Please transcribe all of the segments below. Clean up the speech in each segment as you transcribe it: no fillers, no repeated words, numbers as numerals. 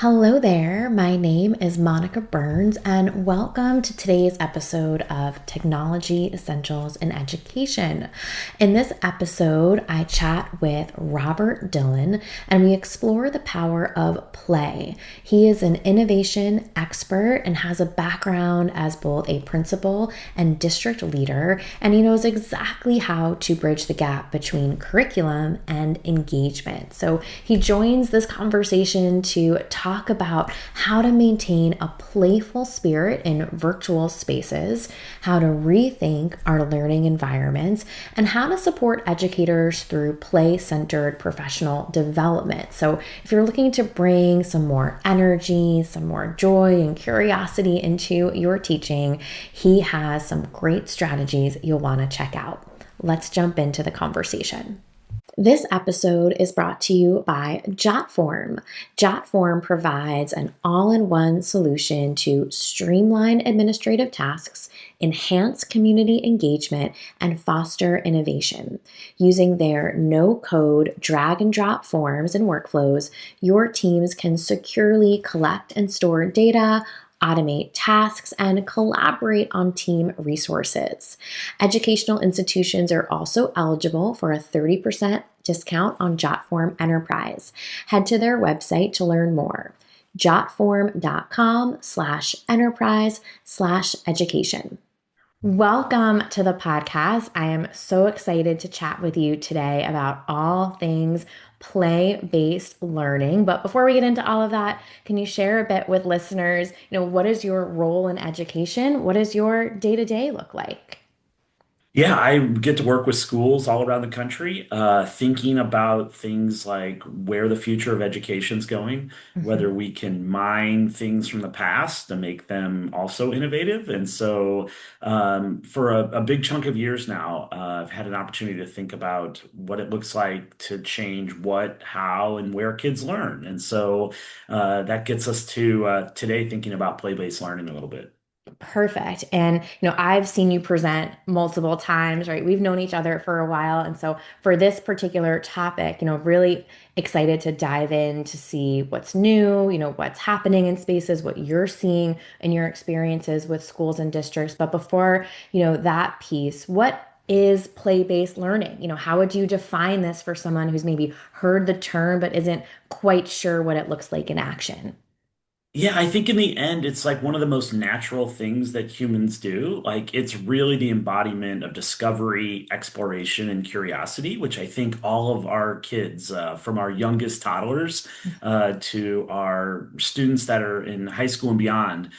Hello there, my name is Monica Burns, and welcome to today's episode of Technology Essentials in Education. In this episode, I chat with Robert Dillon and we explore the power of play. He is an innovation expert and has a background as both a principal and district leader, and he knows exactly how to bridge the gap between curriculum and engagement. So he joins this conversation to talk about how to maintain a playful spirit in virtual spaces, how to rethink our learning environments, and how to support educators through play-centered professional development. So if you're looking to bring some more energy, some more joy and curiosity into your teaching, he has some great strategies you'll want to check out. Let's jump into the conversation. This episode is brought to you by Jotform. Jotform provides an all-in-one solution to streamline administrative tasks, enhance community engagement, and foster innovation. Using their no-code drag-and-drop forms and workflows, your teams can securely collect and store data, automate tasks, and collaborate on team resources. Educational institutions are also eligible for a 30% discount on Jotform Enterprise. Head to their website to learn more. Jotform.com/enterprise/education. Welcome to the podcast. I am so excited to chat with you today about all things play-based learning. But before we get into all of that, can you share a bit with listeners, what is your role in education? What does your day-to-day look like? Yeah, I get to work with schools all around the country, thinking about things like where the future of education is going, Mhm. whether we can mine things from the past to make them also innovative. And so, for a big chunk of years now, I've had an opportunity to think about what it looks like to change what, how, and where kids learn. And so, that gets us to today thinking about play-based learning a little bit. Perfect. And, I've seen you present multiple times, right? We've known each other for a while. And so for this particular topic, really excited to dive in to see what's new, what's happening in spaces, what you're seeing in your experiences with schools and districts. But before, that piece, what is play-based learning? How would you define this for someone who's maybe heard the term but isn't quite sure what it looks like in action? Yeah, I think in the end, it's like one of the most natural things that humans do. Like, it's really the embodiment of discovery, exploration, and curiosity, which I think all of our kids, from our youngest toddlers to our students that are in high school and beyond,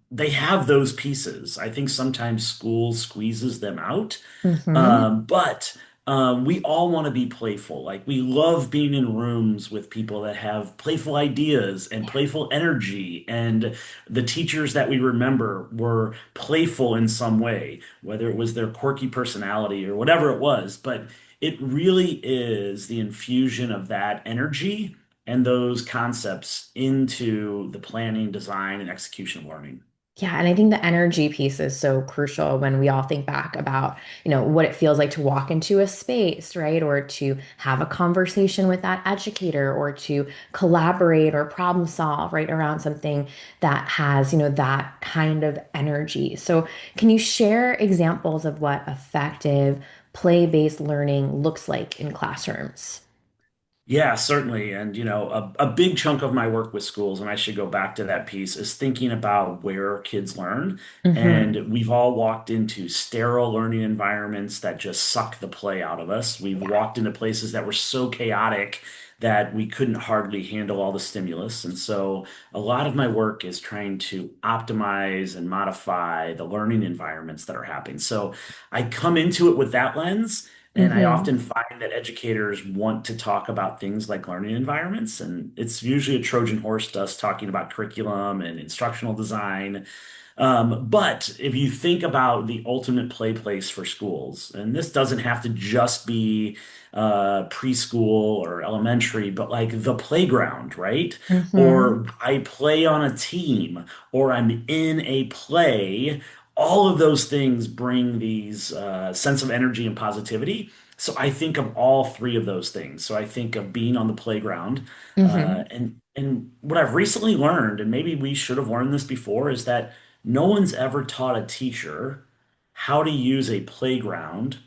they have those pieces. I think sometimes school squeezes them out. Mm-hmm. But we all want to be playful. Like, we love being in rooms with people that have playful ideas and playful energy. And the teachers that we remember were playful in some way, whether it was their quirky personality or whatever it was. But it really is the infusion of that energy and those concepts into the planning, design, and execution of learning. Yeah, and I think the energy piece is so crucial when we all think back about, what it feels like to walk into a space, right? Or to have a conversation with that educator or to collaborate or problem solve, right, around something that has, that kind of energy. So, can you share examples of what effective play-based learning looks like in classrooms? Yeah, certainly. And, a big chunk of my work with schools, and I should go back to that piece, is thinking about where kids learn. Hmm. And we've all walked into sterile learning environments that just suck the play out of us. We've walked into places that were so chaotic that we couldn't hardly handle all the stimulus. And so a lot of my work is trying to optimize and modify the learning environments that are happening. So I come into it with that lens. And I Hmm. often find that educators want to talk about things like learning environments, and it's usually a Trojan horse to us talking about curriculum and instructional design. But if you think about the ultimate play place for schools, and this doesn't have to just be preschool or elementary, but like the playground, right? Hmm. Or I play on a team, or I'm in a play. All of those things bring these sense of energy and positivity. So I think of all three of those things. So I think of being on the playground, Hmm. and what I've recently learned, and maybe we should have learned this before, is that no one's ever taught a teacher how to use a playground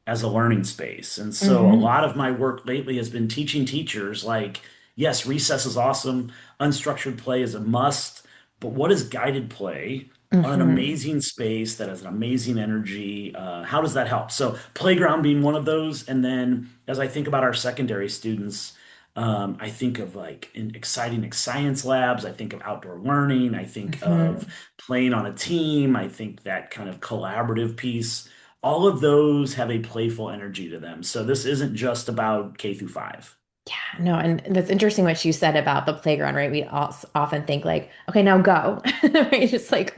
as a learning space. And so a Mm-hmm. lot of my work lately has been teaching teachers like, yes, recess is awesome, unstructured play is a must, but what is guided play on an Mm-hmm. amazing space that has an amazing energy? How does that help? So playground being one of those. And then as I think about our secondary students, I think of like in exciting science labs. I think of outdoor learning. I think of Mm-hmm. playing on a team. I think that kind of collaborative piece. All of those have a playful energy to them. So this isn't just about K through 5. Yeah, no, and that's interesting what you said about the playground, right? We often think like, okay, now go, right? Just like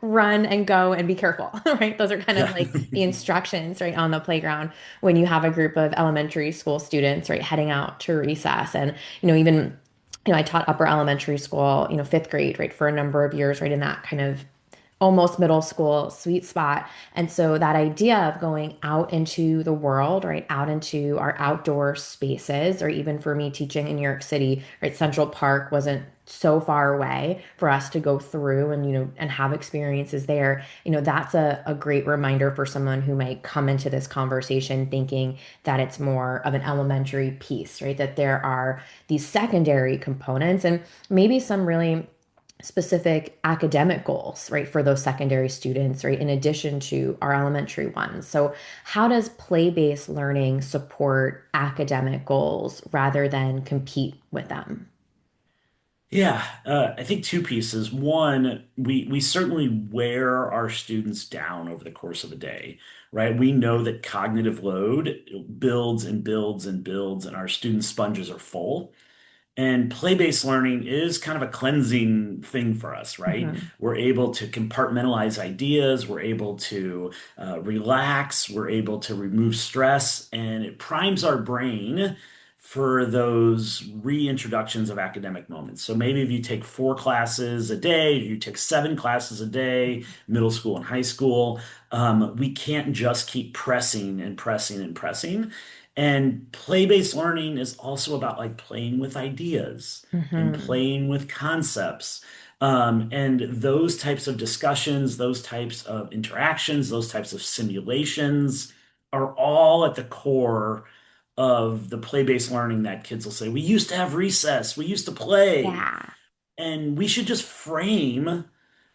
run and go and be careful, right? Those are kind of Yeah. like the instructions, right, on the playground when you have a group of elementary school students, right, heading out to recess. And, even, I taught upper elementary school, fifth grade, right, for a number of years, right, in that kind of almost middle school sweet spot. And so that idea of going out into the world, right, out into our outdoor spaces, or even for me teaching in New York City, right, Central Park wasn't so far away for us to go through and and have experiences there. That's a great reminder for someone who might come into this conversation thinking that it's more of an elementary piece, right, that there are these secondary components and maybe some really specific academic goals, right, for those secondary students, right, in addition to our elementary ones. So, how does play-based learning support academic goals rather than compete with them? Yeah, I think two pieces. One, we certainly wear our students down over the course of a day, right? We know that cognitive load builds and builds and builds, and our student sponges are full. And play-based learning is kind of a cleansing thing for us, right? Mhm. We're able to compartmentalize ideas, we're able to relax, we're able to remove stress, and it primes our brain for those reintroductions of academic moments. So maybe if you take 4 classes a day, you take 7 classes a day, middle school and high school, we can't just keep pressing and pressing and pressing. And play-based learning is also about like playing with ideas and Mhm. playing with concepts. And those types of discussions, those types of interactions, those types of simulations are all at the core of the play-based learning that kids will say, we used to have recess, we used to play. Yeah. And we should just frame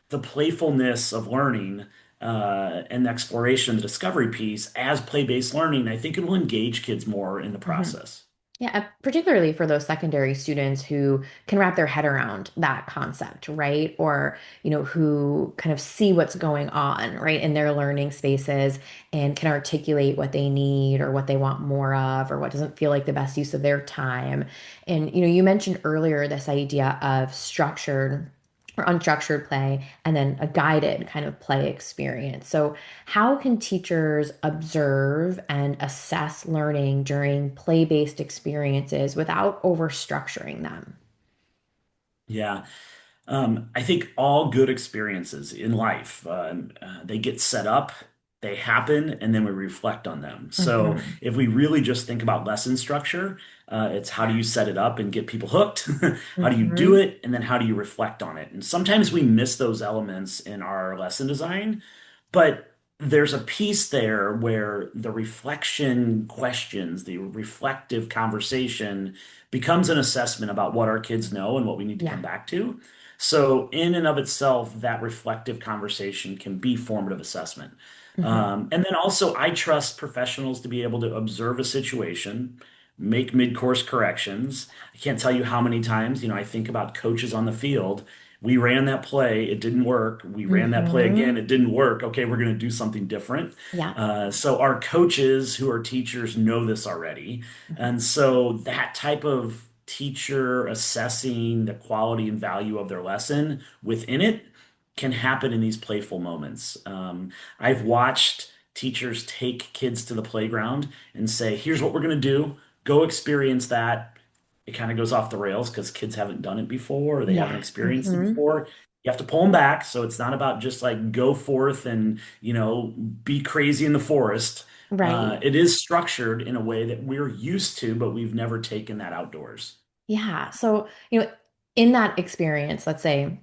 the playfulness of learning and the exploration, the discovery piece as play-based learning. I think it will engage kids more in the Mhm. process. Yeah, particularly for those secondary students who can wrap their head around that concept, right? Or, who kind of see what's going on, right, in their learning spaces and can articulate what they need or what they want more of or what doesn't feel like the best use of their time. And, you mentioned earlier this idea of structured or unstructured play and then a guided kind of play experience. So, how can teachers observe and assess learning during play-based experiences without overstructuring them? Yeah. I think all good experiences in life, they get set up, they happen, and then we reflect on them. So Hmm. if we really just think about lesson structure, it's how do you set it up and get people hooked? How do you do Hmm. it? And then how do you reflect on it? And sometimes we miss those elements in our lesson design. But there's a piece there where the reflection questions, the reflective conversation becomes an assessment about what our kids know and what we need to come Yeah. back to. So, in and of itself, that reflective conversation can be formative assessment. Hmm. And then also, I trust professionals to be able to observe a situation, make mid-course corrections. I can't tell you how many times, I think about coaches on the field. We ran that play, it didn't work. We ran that play again, Hmm. it didn't work. Okay, we're going to do something different. Yeah. So our coaches who are teachers know this already. Hmm. And so that type of teacher assessing the quality and value of their lesson within it can happen in these playful moments. I've watched teachers take kids to the playground and say, here's what we're going to do. Go experience that. It kind of goes off the rails because kids haven't done it before or they haven't Yeah. experienced it Hmm. before. You have to pull them back. So it's not about just like go forth and, be crazy in the forest. Right. It is structured in a way that we're used to, but we've never taken that outdoors. Yeah. So, In that experience, let's say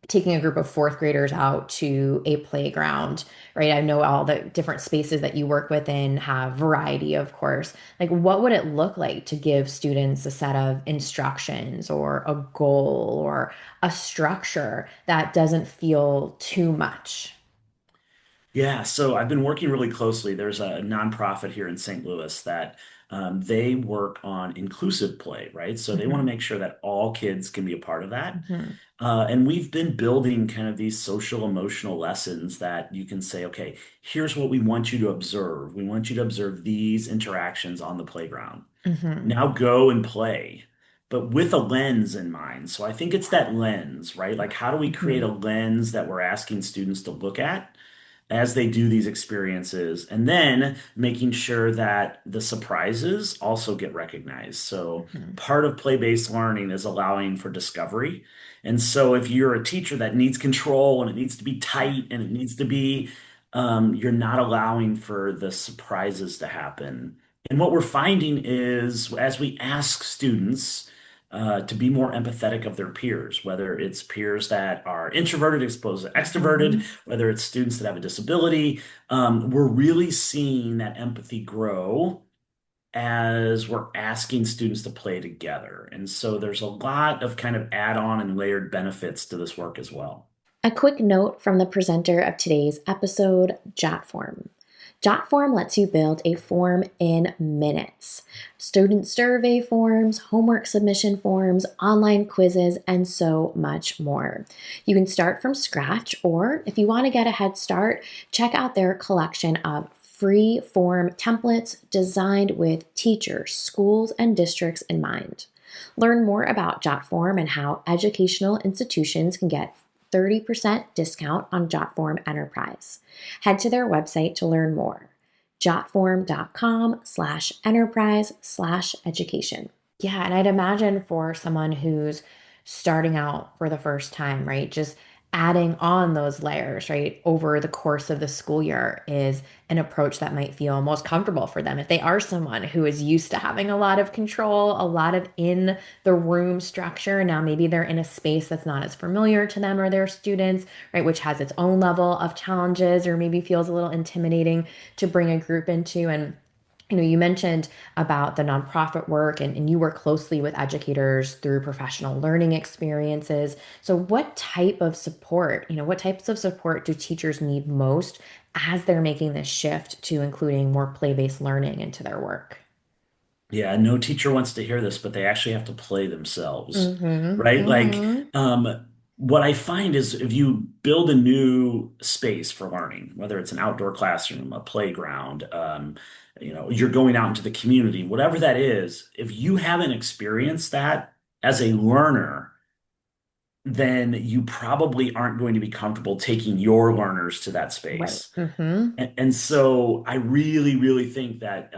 taking a group of fourth graders out to a playground, right? I know all the different spaces that you work within have variety, of course. Like, what would it look like to give students a set of instructions or a goal or a structure that doesn't feel too much? Yeah, so I've been working really closely. There's a nonprofit here in St. Louis that they work on inclusive play, right? So they want to Hmm. make sure that all kids can be a part of that. Hmm. And we've been building kind of these social emotional lessons that you can say, okay, here's what we want you to observe. We want you to observe these interactions on the playground. Hmm. Now go and play, but with a lens in mind. So I think it's that lens, right? Like, how do we create Hmm. a lens that we're asking students to look at as they do these experiences, and then making sure that the surprises also get recognized. So Hmm. part of play-based learning is allowing for discovery. And so if you're a teacher that needs control and it needs to be tight and it needs to be, you're not allowing for the surprises to happen. And what we're finding is as we ask students, to be more empathetic of their peers, whether it's peers that are introverted as opposed to extroverted, Hmm. whether it's students that have a disability. We're really seeing that empathy grow as we're asking students to play together. And so there's a lot of kind of add-on and layered benefits to this work as well. A quick note from the presenter of today's episode, Jotform. Jotform lets you build a form in minutes. Student survey forms, homework submission forms, online quizzes, and so much more. You can start from scratch, or if you want to get a head start, check out their collection of free form templates designed with teachers, schools, and districts in mind. Learn more about Jotform and how educational institutions can get 30% discount on Jotform Enterprise. Head to their website to learn more. Jotform.com/enterprise/education. Yeah, and I'd imagine for someone who's starting out for the first time, right, just adding on those layers, right, over the course of the school year is an approach that might feel most comfortable for them. If they are someone who is used to having a lot of control, a lot of in the room structure, now maybe they're in a space that's not as familiar to them or their students, right, which has its own level of challenges or maybe feels a little intimidating to bring a group into. And you mentioned about the nonprofit work and you work closely with educators through professional learning experiences. So what types of support do teachers need most as they're making this shift to including more play-based learning into their work? Yeah, no teacher wants to hear this, but they actually have to play themselves, Mm-hmm. right? Like, Mm-hmm. what I find is if you build a new space for learning, whether it's an outdoor classroom, a playground, you're going out into the community, whatever that is, if you haven't experienced that as a learner, then you probably aren't going to be comfortable taking your learners to that Right. space. Mm-hmm. And so I really, really think that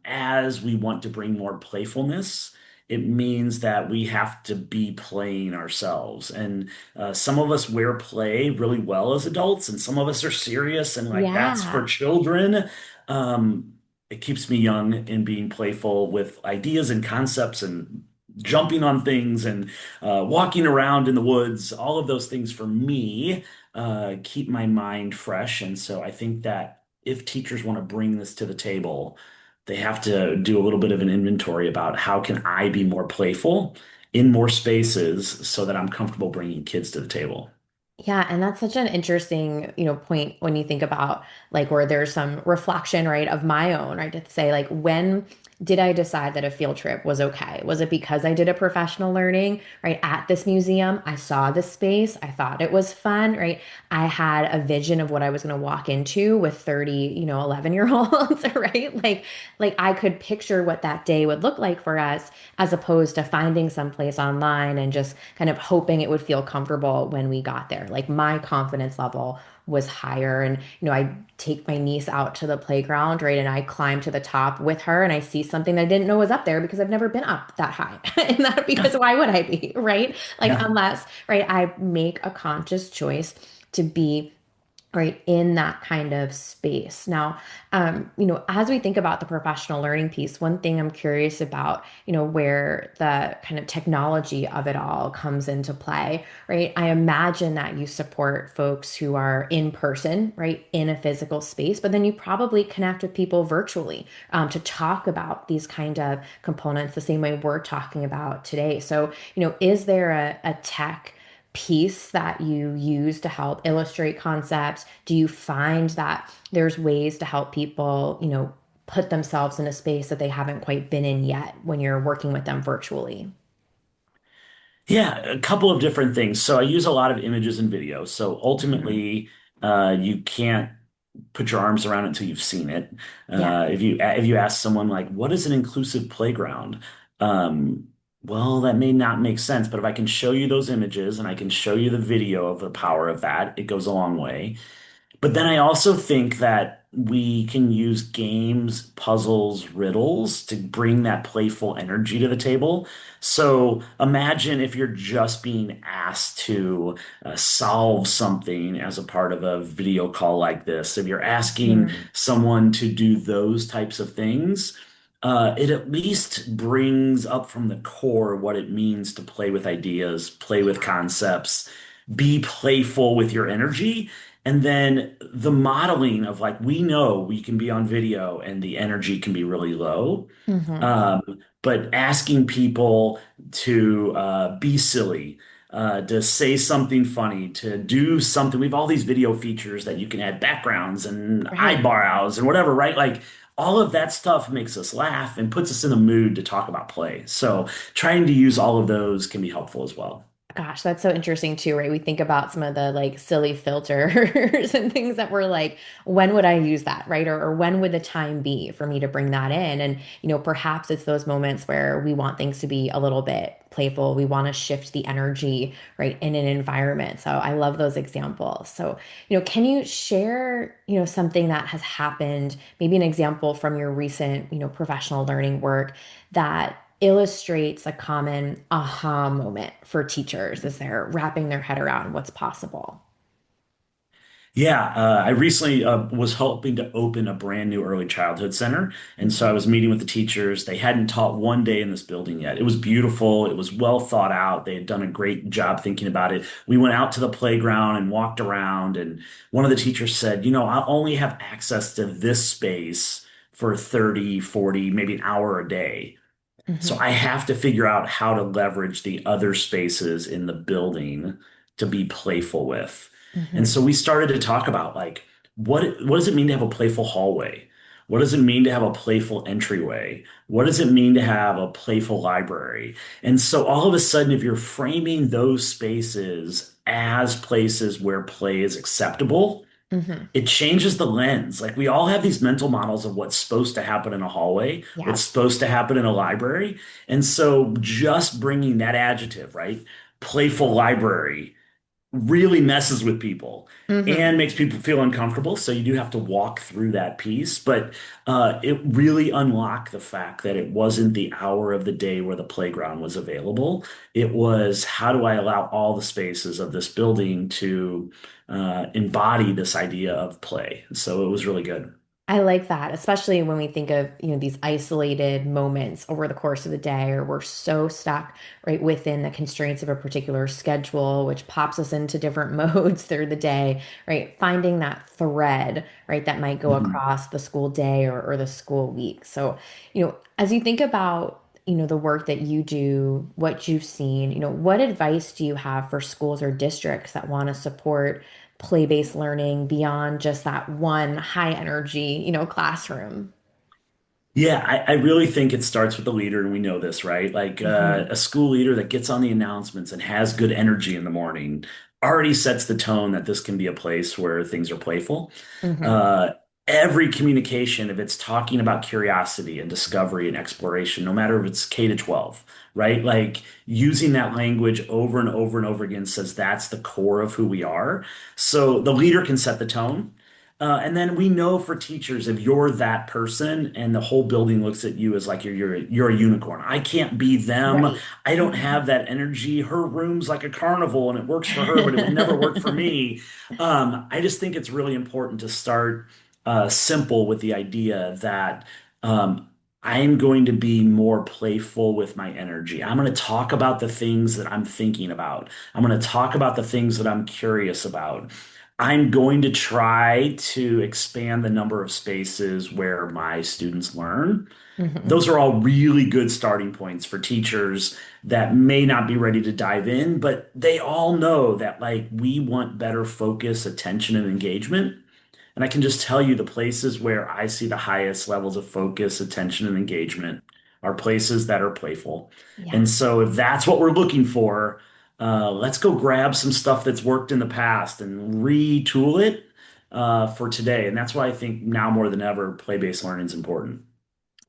as we want to bring more playfulness, it means that we have to be playing ourselves. And some of us wear play really well as adults, and some of us are serious, and like that's for Yeah. children. It keeps me young in being playful with ideas and concepts and jumping on things and walking around in the woods. All of those things for me keep my mind fresh. And so I think that if teachers want to bring this to the table, they have to do a little bit of an inventory about how can I be more playful in more spaces so that I'm comfortable bringing kids to the table. Yeah, and that's such an interesting, point when you think about like where there's some reflection, right, of my own, right, to say like when did I decide that a field trip was okay? Was it because I did a professional learning, right, at this museum? I saw this space, I thought it was fun, right? I had a vision of what I was going to walk into with 30, 11-year-olds, right? Like I could picture what that day would look like for us as opposed to finding someplace online and just kind of hoping it would feel comfortable when we got there. Like my confidence level was higher. And, I take my niece out to the playground, right? And I climb to the top with her and I see something that I didn't know was up there because I've never been up that high. And that Yeah, because why would I be, right? Like yeah, unless, right, I make a conscious choice to be right, in that kind of space. Now, as we think about the professional learning piece, one thing I'm curious about, where the kind of technology of it all comes into play, right? I imagine that you support folks who are in person, right, in a physical space, but then you probably connect with people virtually to talk about these kind of components the same way we're talking about today. So, is there a tech piece that you use to help illustrate concepts? Do you find that there's ways to help people, put themselves in a space that they haven't quite been in yet when you're working with them virtually? Yeah, a couple of different things. So I use a lot of images and videos. So Mhm. ultimately, you can't put your arms around it until you've seen it. Yeah. If you ask someone like, "What is an inclusive playground?" Um, well, that may not make sense, but if I can show you those images and I can show you the video of the power of that, it goes a long way. But then I also think that we can use games, puzzles, riddles to bring that playful energy to the table. So imagine if you're just being asked to solve something as a part of a video call like this. If you're asking Mhm. someone to do those types of things, it at least brings up from the core what it means to play with ideas, play with concepts, be playful with your energy. And then the modeling of like, we know we can be on video and the energy can be really low. Hmm. But asking people to be silly, to say something funny, to do something. We have all these video features that you can add backgrounds and Right. eyebrows and whatever, right? Like all of that stuff makes us laugh and puts us in the mood to talk about play. So trying to use all of those can be helpful as well. Gosh, that's so interesting too, right? We think about some of the like silly filters and things that were like, when would I use that, right? Or when would the time be for me to bring that in? And, perhaps it's those moments where we want things to be a little bit playful. We want to shift the energy, right, in an environment. So I love those examples. So, can you share, something that has happened, maybe an example from your recent, professional learning work that illustrates a common aha moment for teachers as they're wrapping their head around what's possible? Yeah, I recently was hoping to open a brand new early childhood center. And so I Mhm. was meeting with the teachers. They hadn't taught one day in this building yet. It was beautiful. It was well thought out. They had done a great job thinking about it. We went out to the playground and walked around. And one of the teachers said, I only have access to this space for 30, 40, maybe an hour a day. So Mhm. I have to figure out how to leverage the other spaces in the building to be playful with. And Mhm. so we started to talk about like what does it mean to have a playful hallway? What does it mean to have a playful entryway? What does it mean to have a playful library? And so all of a sudden, if you're framing those spaces as places where play is acceptable, Mhm. it changes the lens. Like we all have these mental models of what's supposed to happen in a hallway, what's Yeah. supposed to happen in a library. And so just bringing that adjective, right? Playful library really messes with people and Mhm. makes people feel uncomfortable. So you do have to walk through that piece, but it really unlocked the fact that it wasn't the hour of the day where the playground was available. It was how do I allow all the spaces of this building to embody this idea of play? So it was really good. I like that, especially when we think of, these isolated moments over the course of the day, or we're so stuck right within the constraints of a particular schedule, which pops us into different modes through the day, right? Finding that thread, right, that might go Mhm. across the school day or the school week. So, as you think about, the work that you do, what you've seen, what advice do you have for schools or districts that want to support play-based learning beyond just that one high energy, classroom? Yeah, I really think it starts with the leader, and we know this, right? Like Hmm. a school leader that gets on the announcements and has good energy in the morning already sets the tone that this can be a place where things are playful. Hmm. Uh, every communication, if it's talking about curiosity and discovery and exploration, no matter if it's K to 12, right? Like using that language over and over and over again says that's the core of who we are. So the leader can set the tone. And then we know for teachers, if you're that person and the whole building looks at you as like you're a unicorn. I can't be them. Right. I don't have that energy. Her room's like a carnival and it works for her, but it would never work for me. I just think it's really important to start simple with the idea that I'm going to be more playful with my energy. I'm going to talk about the things that I'm thinking about. I'm going to talk about the things that I'm curious about. I'm going to try to expand the number of spaces where my students learn. Mhm. Those are all really good starting points for teachers that may not be ready to dive in, but they all know that like we want better focus, attention, and engagement. And I can just tell you the places where I see the highest levels of focus, attention, and engagement are places that are playful. Yeah. And so if that's what we're looking for, let's go grab some stuff that's worked in the past and retool it for today. And that's why I think now more than ever, play-based learning is important.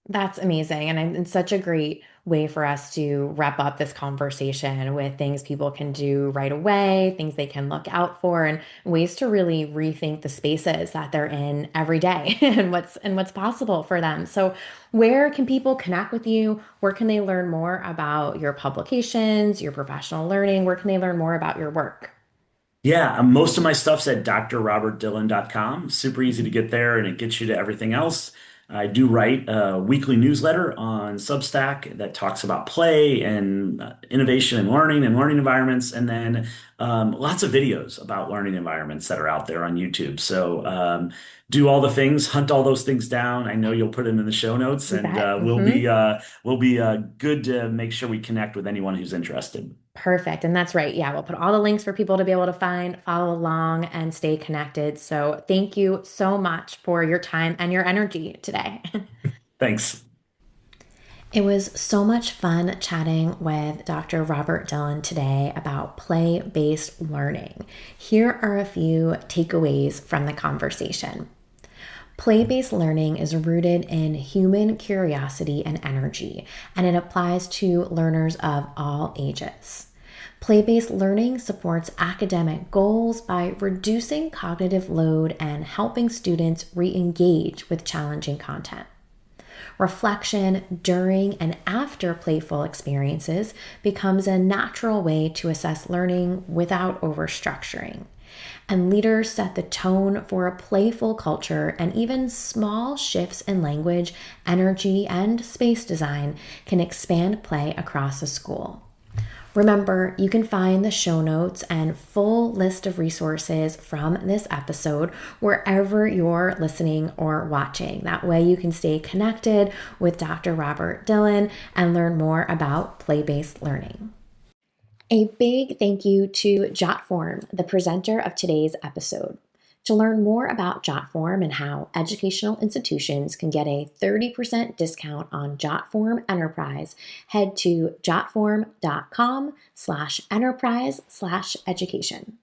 That's amazing. And it's such a great way for us to wrap up this conversation with things people can do right away, things they can look out for, and ways to really rethink the spaces that they're in every day and what's possible for them. So where can people connect with you? Where can they learn more about your publications, your professional learning? Where can they learn more about your work? Yeah, most of my stuff's at drrobertdillon.com. Super easy to get there, and it gets you to everything else. I do write a weekly newsletter on Substack that talks about play and innovation and learning environments, and then lots of videos about learning environments that are out there on YouTube. So do all the things, hunt all those things down. I know you'll put them in the show notes, You and bet. Hmm. we'll be good to make sure we connect with anyone who's interested. Perfect. And that's right. Yeah, we'll put all the links for people to be able to find, follow along, and stay connected. So thank you so much for your time and your energy today. Thanks. It was so much fun chatting with Dr. Robert Dillon today about play based learning. Here are a few takeaways from the conversation. Play based learning is rooted in human curiosity and energy, and it applies to learners of all ages. Play based learning supports academic goals by reducing cognitive load and helping students re engage with challenging content. Reflection during and after playful experiences becomes a natural way to assess learning without overstructuring. And leaders set the tone for a playful culture, and even small shifts in language, energy, and space design can expand play across a school. Remember, you can find the show notes and full list of resources from this episode wherever you're listening or watching. That way you can stay connected with Dr. Robert Dillon and learn more about play-based learning. A big thank you to Jotform, the presenter of today's episode. To learn more about Jotform and how educational institutions can get a 30% discount on Jotform Enterprise, head to jotform.com/enterprise/education.